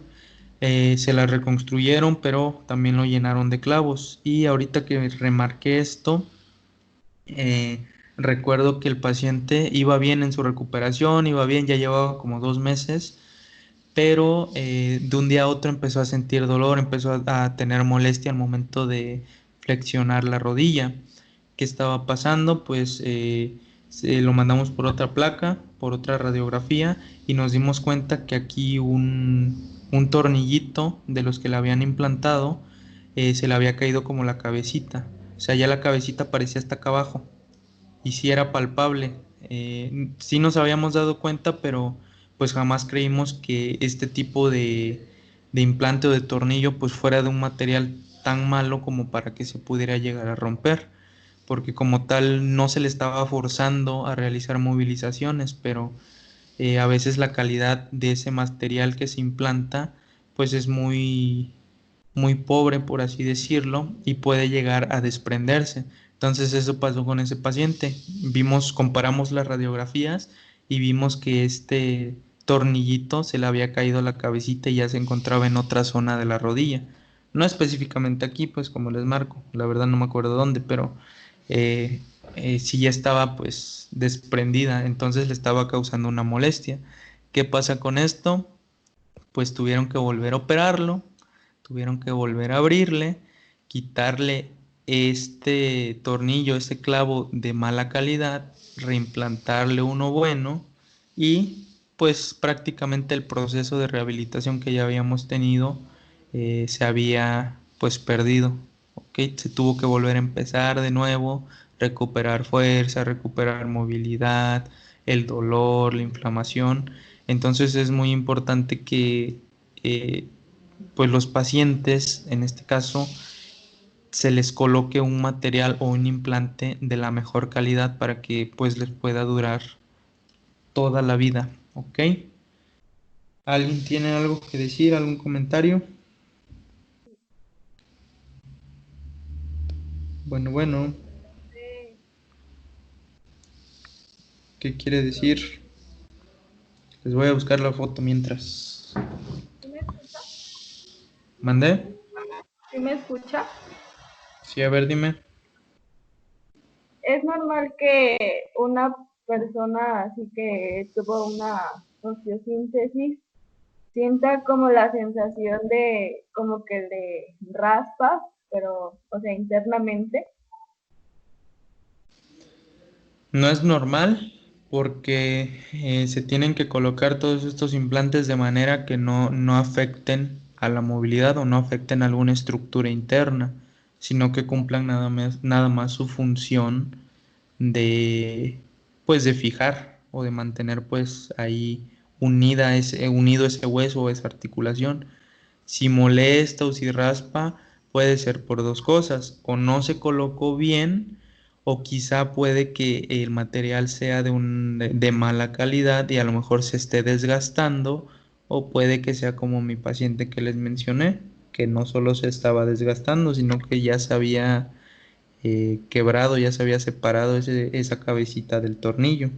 Se la reconstruyeron, pero también lo llenaron de clavos. Y ahorita que remarqué esto, recuerdo que el paciente iba bien en su recuperación, iba bien, ya llevaba como 2 meses, pero de un día a otro empezó a sentir dolor, empezó a tener molestia al momento de flexionar la rodilla. ¿Qué estaba pasando? Pues lo mandamos por otra placa, por otra radiografía y nos dimos cuenta que aquí un tornillito de los que le habían implantado se le había caído como la cabecita. O sea, ya la cabecita parecía hasta acá abajo y sí era palpable. Sí nos habíamos dado cuenta, pero pues jamás creímos que este tipo de implante o de tornillo pues fuera de un material tan malo como para que se pudiera llegar a romper, porque como tal no se le estaba forzando a realizar movilizaciones, pero a veces la calidad de ese material que se implanta pues es muy pobre, por así decirlo, y puede llegar a desprenderse. Entonces eso pasó con ese paciente. Comparamos las radiografías y vimos que este tornillito se le había caído a la cabecita y ya se encontraba en otra zona de la rodilla. No específicamente aquí, pues como les marco, la verdad no me acuerdo dónde, pero eh, sí ya estaba pues desprendida, entonces le estaba causando una molestia. ¿Qué pasa con esto? Pues tuvieron que volver a operarlo, tuvieron que volver a abrirle, quitarle este tornillo, este clavo de mala calidad, reimplantarle uno bueno y pues prácticamente el proceso de rehabilitación que ya habíamos tenido se había pues perdido. ¿ok? Se tuvo que volver a empezar de nuevo, recuperar fuerza, recuperar movilidad, el dolor, la inflamación. Entonces es muy importante que eh, pues los pacientes, en este caso, se les coloque un material o un implante de la mejor calidad para que pues les pueda durar toda la vida, ¿ok? ¿Alguien tiene algo que decir, algún comentario? Bueno, Sí. ¿qué quiere decir? Les voy a buscar la foto mientras. ¿Sí me escucha? ¿Mandé? ¿Sí me escucha? Sí, a ver, dime. Es normal que una persona así que tuvo una osteosíntesis sienta como la sensación de como que le raspa, pero, o sea, internamente. No es normal porque se tienen que colocar todos estos implantes de manera que no afecten a la movilidad o no afecten a alguna estructura interna, sino que cumplan nada más su función de, pues, de fijar o de mantener pues ahí unido ese hueso o esa articulación. Si molesta o si raspa, puede ser por dos cosas, o no se colocó bien, o quizá puede que el material sea de mala calidad y a lo mejor se esté desgastando, o puede que sea como mi paciente que les mencioné, que no solo se estaba desgastando, sino que ya se había quebrado, ya se había separado esa cabecita del tornillo.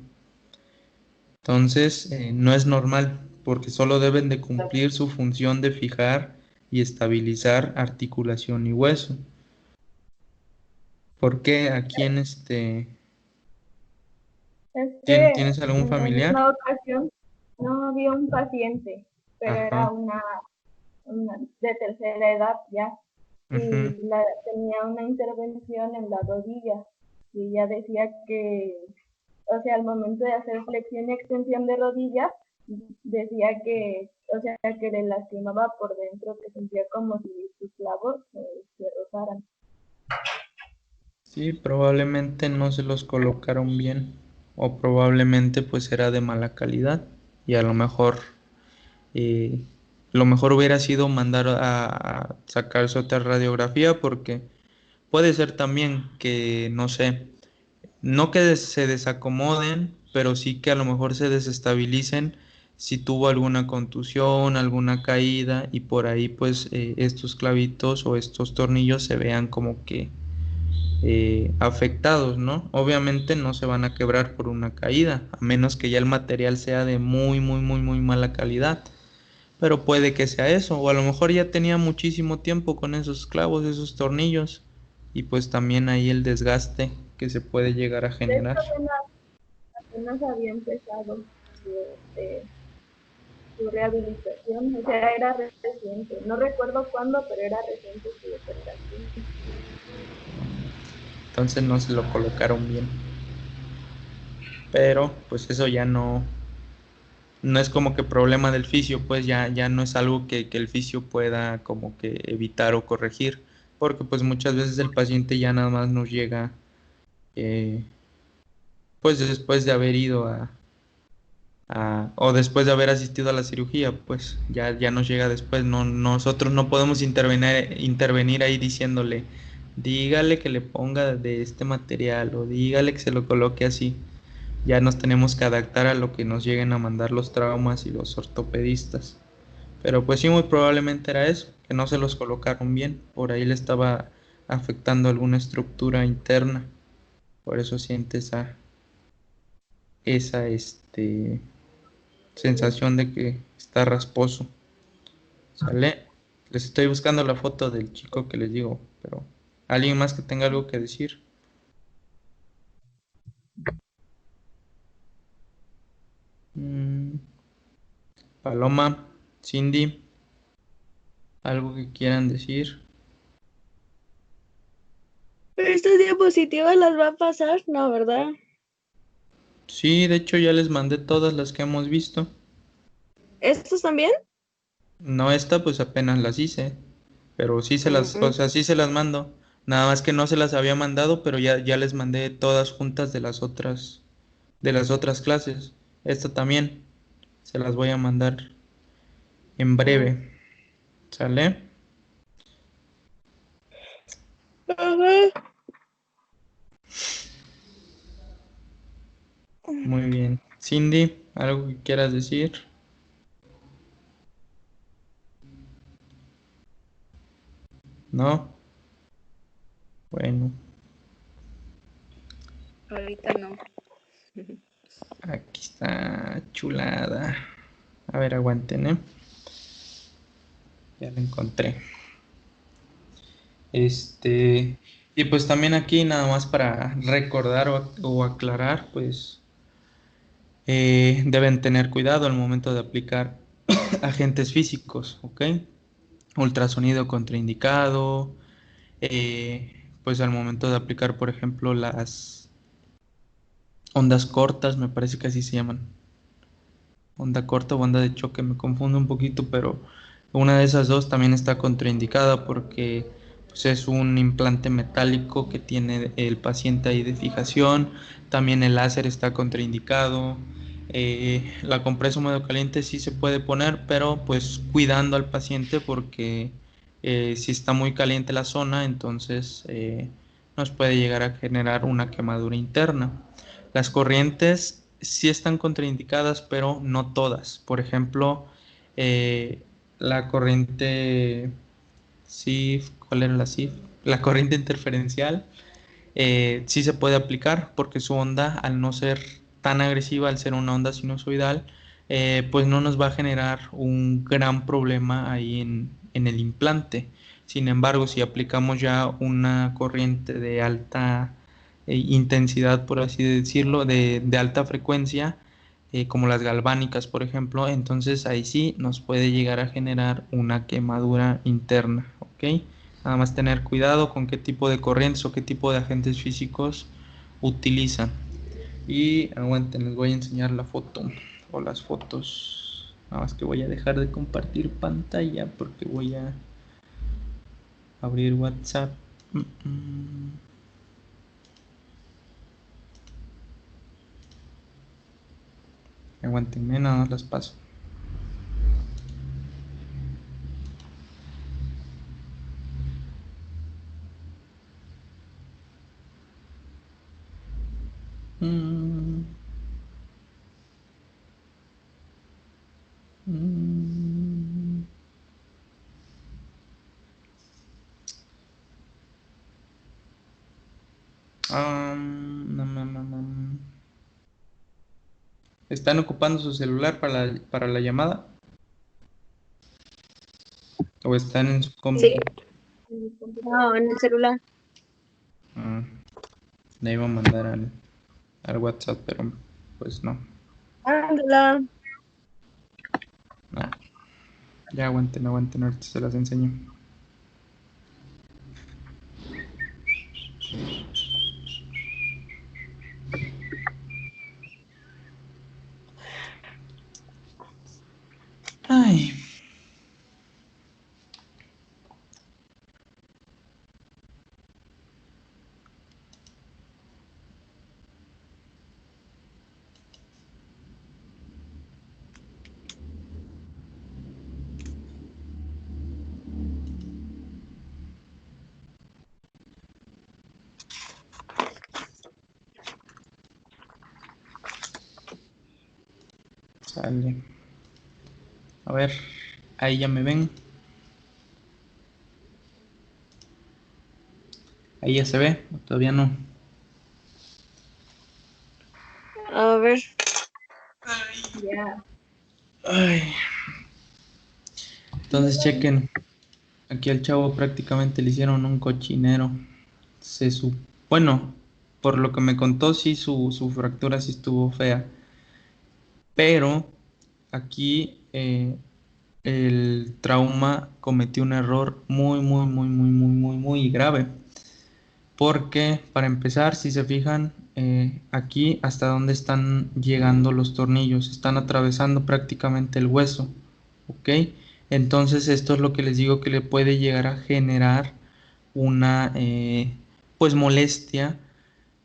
Entonces, no es normal, porque solo deben de cumplir su función de fijar y estabilizar articulación y hueso. ¿Por qué? ¿A quién Es que tienes algún en familiar? una ocasión no había un paciente, pero era Ajá. una de tercera edad ya, Ujú. tenía una intervención en la rodilla y ella decía que, o sea, al momento de hacer flexión y extensión de rodilla, decía que, o sea, que le lastimaba por dentro, que sentía como si sus clavos se rozaran. Sí, probablemente no se los colocaron bien o probablemente pues era de mala calidad y a eh, lo mejor hubiera sido mandar a sacarse otra radiografía porque puede ser también que, no sé, no que se desacomoden, pero sí que a lo mejor se desestabilicen si tuvo alguna contusión, alguna caída y por ahí pues estos clavitos o estos tornillos se vean como que afectados, ¿no? Obviamente no se van a quebrar por una caída, a menos que ya el material sea de muy mala calidad, pero puede que sea eso, o a lo mejor ya tenía muchísimo tiempo con esos clavos, esos tornillos, y pues también ahí el desgaste que se puede llegar a De hecho, generar. apenas había empezado este, su rehabilitación, o sea, era reciente. No recuerdo cuándo, pero era reciente su operación. Entonces no se lo colocaron bien, pero pues eso ya no es como que problema del fisio, pues ya no es algo que el fisio pueda como que evitar o corregir, porque pues muchas veces el paciente ya nada más nos llega eh, pues después de haber ido o después de haber asistido a la cirugía, pues ya nos llega después, nosotros no podemos intervenir ahí diciéndole, dígale que le ponga de este material o dígale que se lo coloque así. Ya nos tenemos que adaptar a lo que nos lleguen a mandar los traumas y los ortopedistas. Pero pues sí, muy probablemente era eso, que no se los colocaron bien, por ahí le estaba afectando alguna estructura interna, por eso siente esa sensación de que está rasposo. ¿Sale? Les estoy buscando la foto del chico que les digo, pero ¿alguien más que tenga algo que decir? Mm, Paloma, Cindy, ¿algo que quieran decir? ¿Estas diapositivas las va a pasar? No, ¿verdad? Sí, de hecho ya les mandé todas las que hemos visto. ¿Estos también? No esta, pues apenas las hice, pero sí o Mm. sea, sí se las mando. Nada más que no se las había mandado, pero ya les mandé todas juntas de las otras clases. Esta también se las voy a mandar en breve. ¿Sale? Ajá. Muy bien. Cindy, ¿algo que quieras decir? ¿No? Bueno, Ahorita no. aquí está chulada. A ver, aguanten, ¿eh? Ya la encontré. Y pues también aquí nada más para recordar o aclarar, pues deben tener cuidado al momento de aplicar agentes físicos, ¿ok? Ultrasonido contraindicado, pues al momento de aplicar, por ejemplo, las ondas cortas, me parece que así se llaman. Onda corta o onda de choque, me confundo un poquito, pero una de esas dos también está contraindicada porque pues, es un implante metálico que tiene el paciente ahí de fijación. También el láser está contraindicado. La compresa húmedo caliente sí se puede poner, pero pues cuidando al paciente porque si está muy caliente la zona, entonces nos puede llegar a generar una quemadura interna. Las corrientes sí están contraindicadas, pero no todas. Por ejemplo, eh, la corriente SIF, ¿cuál era la SIF? La corriente interferencial sí se puede aplicar porque su onda, al no ser tan agresiva, al ser una onda sinusoidal, pues no nos va a generar un gran problema ahí en el implante. Sin embargo, si aplicamos ya una corriente de alta intensidad, por así decirlo, de alta frecuencia, como las galvánicas, por ejemplo, entonces ahí sí nos puede llegar a generar una quemadura interna, ¿ok? Nada más tener cuidado con qué tipo de corrientes o qué tipo de agentes físicos utilizan. Y aguanten, les voy a enseñar la foto o las fotos. Nada más que voy a dejar de compartir pantalla porque voy a abrir WhatsApp. Aguantenme, nada más las paso. Mm, mm. ¿Están ocupando su celular para la llamada? ¿O están en su compu? Sí. No, en el celular. Ah, le iba a mandar al WhatsApp, pero pues no. Ándala. Ah, ya aguanten, ahorita se las enseño. Ay. Sale. A ver, ahí ya me ven. Ahí ya se ve, ¿o todavía no? A ver. Ya. Ay. Entonces chequen. Aquí al chavo prácticamente le hicieron un cochinero. Bueno, por lo que me contó, sí, su fractura sí estuvo fea. Pero aquí el trauma cometió un error muy grave. Porque, para empezar, si se fijan, aquí hasta donde están llegando los tornillos, están atravesando prácticamente el hueso, ¿ok? Entonces esto es lo que les digo que le puede llegar a generar una pues molestia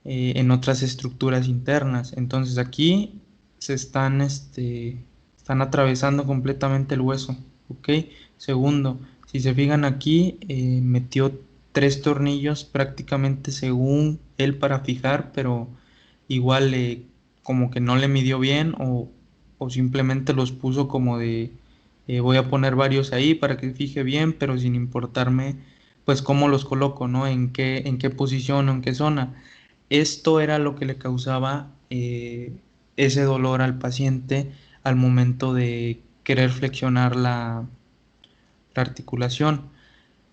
en otras estructuras internas. Entonces aquí se están atravesando completamente el hueso, ¿ok? Segundo, si se fijan aquí, metió 3 tornillos prácticamente según él para fijar, pero igual como que no le midió bien o simplemente los puso como de voy a poner varios ahí para que fije bien, pero sin importarme pues cómo los coloco, ¿no? En qué posición o en qué zona. Esto era lo que le causaba ese dolor al paciente al momento de querer flexionar la articulación.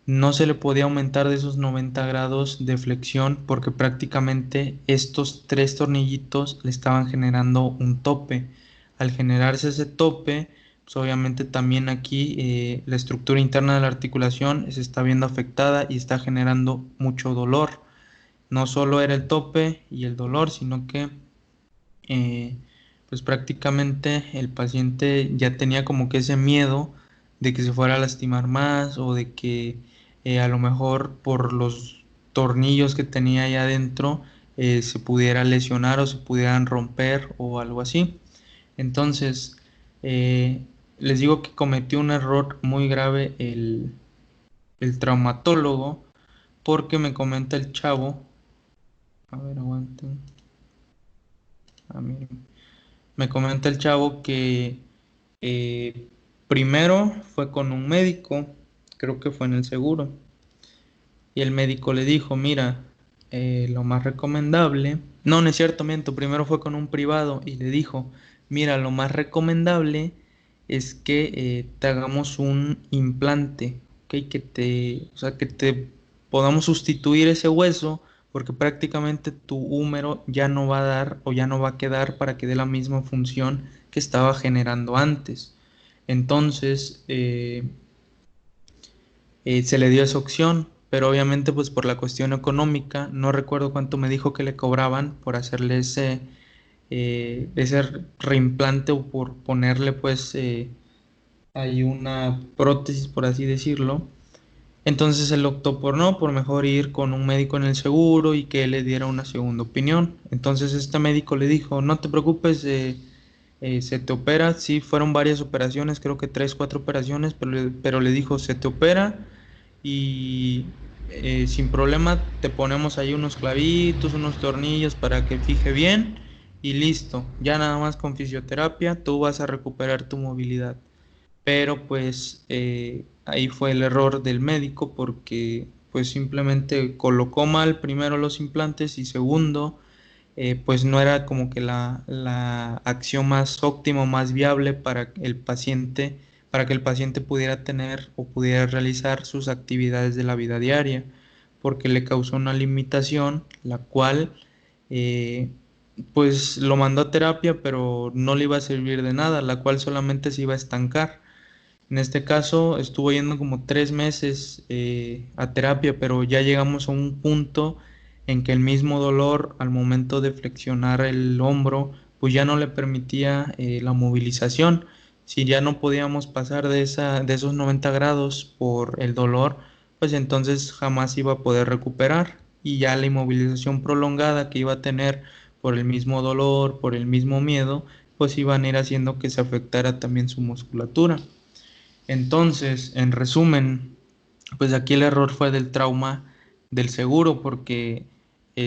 No se le podía aumentar de esos 90 grados de flexión porque prácticamente estos 3 tornillitos le estaban generando un tope. Al generarse ese tope, pues obviamente también aquí la estructura interna de la articulación se está viendo afectada y está generando mucho dolor. No solo era el tope y el dolor, sino que eh, pues prácticamente el paciente ya tenía como que ese miedo de que se fuera a lastimar más o de que a lo mejor por los tornillos que tenía ahí adentro se pudiera lesionar o se pudieran romper o algo así. Entonces, eh, les digo que cometió un error muy grave el traumatólogo porque me comenta el chavo, a ver, aguanten, miren. Me comenta el chavo que eh, primero fue con un médico, creo que fue en el seguro, y el médico le dijo, mira, lo más recomendable, no, no es cierto, miento, primero fue con un privado y le dijo, mira, lo más recomendable es que te hagamos un implante, ¿ok? O sea, que te podamos sustituir ese hueso porque prácticamente tu húmero ya no va a dar o ya no va a quedar para que dé la misma función que estaba generando antes. Entonces, se le dio esa opción, pero obviamente pues por la cuestión económica, no recuerdo cuánto me dijo que le cobraban por hacerle ese reimplante o por ponerle pues ahí una prótesis, por así decirlo. Entonces él optó por no, por mejor ir con un médico en el seguro y que él le diera una segunda opinión. Entonces este médico le dijo, no te preocupes, se te opera. Sí, fueron varias operaciones, creo que 3, 4 operaciones, pero le dijo, se te opera y sin problema te ponemos ahí unos clavitos, unos tornillos para que fije bien y listo. Ya nada más con fisioterapia tú vas a recuperar tu movilidad. Pero pues ahí fue el error del médico porque pues simplemente colocó mal primero los implantes y segundo pues no era como que la acción más óptima o más viable para el paciente, para que el paciente pudiera tener o pudiera realizar sus actividades de la vida diaria, porque le causó una limitación, la cual eh, pues lo mandó a terapia, pero no le iba a servir de nada, la cual solamente se iba a estancar. En este caso estuvo yendo como 3 meses a terapia, pero ya llegamos a un punto en que el mismo dolor al momento de flexionar el hombro, pues ya no le permitía la movilización. Si ya no podíamos pasar de esos 90 grados por el dolor, pues entonces jamás iba a poder recuperar y ya la inmovilización prolongada que iba a tener por el mismo dolor, por el mismo miedo, pues iban a ir haciendo que se afectara también su musculatura. Entonces, en resumen, pues aquí el error fue del trauma del seguro porque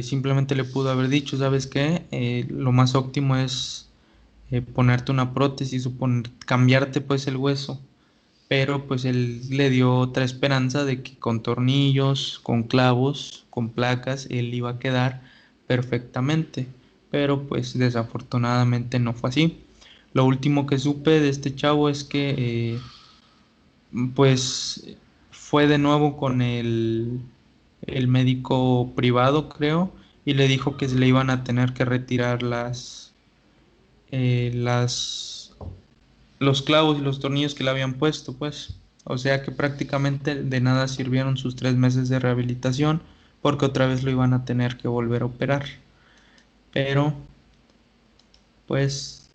simplemente le pudo haber dicho, ¿sabes qué? Lo más óptimo es ponerte una prótesis o cambiarte pues el hueso. Pero pues él le dio otra esperanza de que con tornillos, con clavos, con placas, él iba a quedar perfectamente. Pero pues desafortunadamente no fue así. Lo último que supe de este chavo es que pues fue de nuevo con el médico privado, creo, y le dijo que se le iban a tener que retirar eh, las, los clavos y los tornillos que le habían puesto, pues. O sea que prácticamente de nada sirvieron sus 3 meses de rehabilitación porque otra vez lo iban a tener que volver a operar. Pero, pues,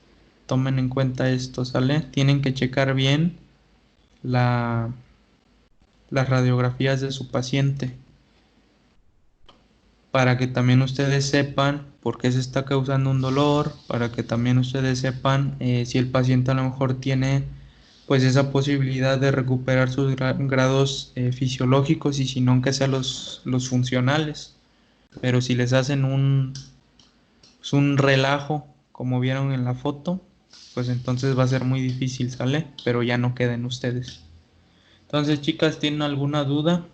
tomen en cuenta esto, ¿sale? Tienen que checar bien la las radiografías de su paciente, para que también ustedes sepan por qué se está causando un dolor, para que también ustedes sepan si el paciente a lo mejor tiene pues esa posibilidad de recuperar sus grados fisiológicos y si no, que sean los funcionales. Pero si les hacen pues, un relajo, como vieron en la foto, pues entonces va a ser muy difícil, ¿sale? Pero ya no queden ustedes. Entonces, chicas, ¿tienen alguna duda?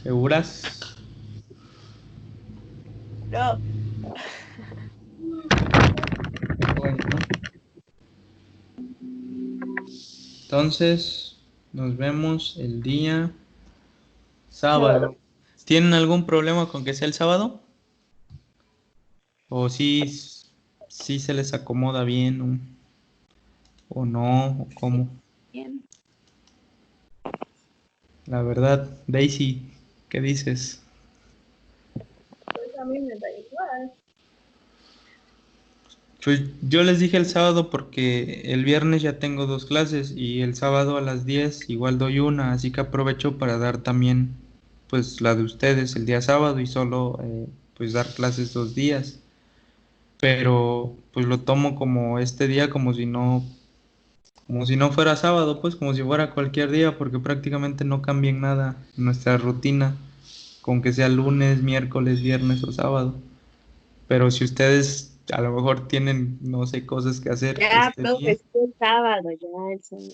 ¿Seguras? No. Bueno. Entonces, nos vemos el día sábado. ¿Tienen algún problema con que sea el sábado? ¿O sí se les acomoda bien o no? ¿O cómo? Bien. La verdad, Daisy, ¿qué dices? Pues a mí me da igual. Pues yo les dije el sábado porque el viernes ya tengo 2 clases y el sábado a las 10 igual doy una, así que aprovecho para dar también pues la de ustedes el día sábado y solo pues dar clases 2 días. Pero pues lo tomo como este día como si no fuera sábado, pues como si fuera cualquier día, porque prácticamente no cambia en nada nuestra rutina, con que sea lunes, miércoles, viernes o sábado. Pero si ustedes a lo mejor tienen, no sé, cosas que hacer Ya, este profe, día, es el sábado, ya, el sábado.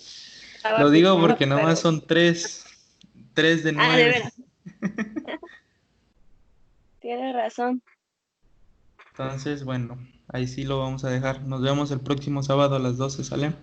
Estaba lo digo fijado, porque nomás pero... son tres de Ah, de 9. veras, tienes razón. Entonces, bueno, ahí sí lo vamos a dejar. Nos vemos el próximo sábado a las 12, ¿sale?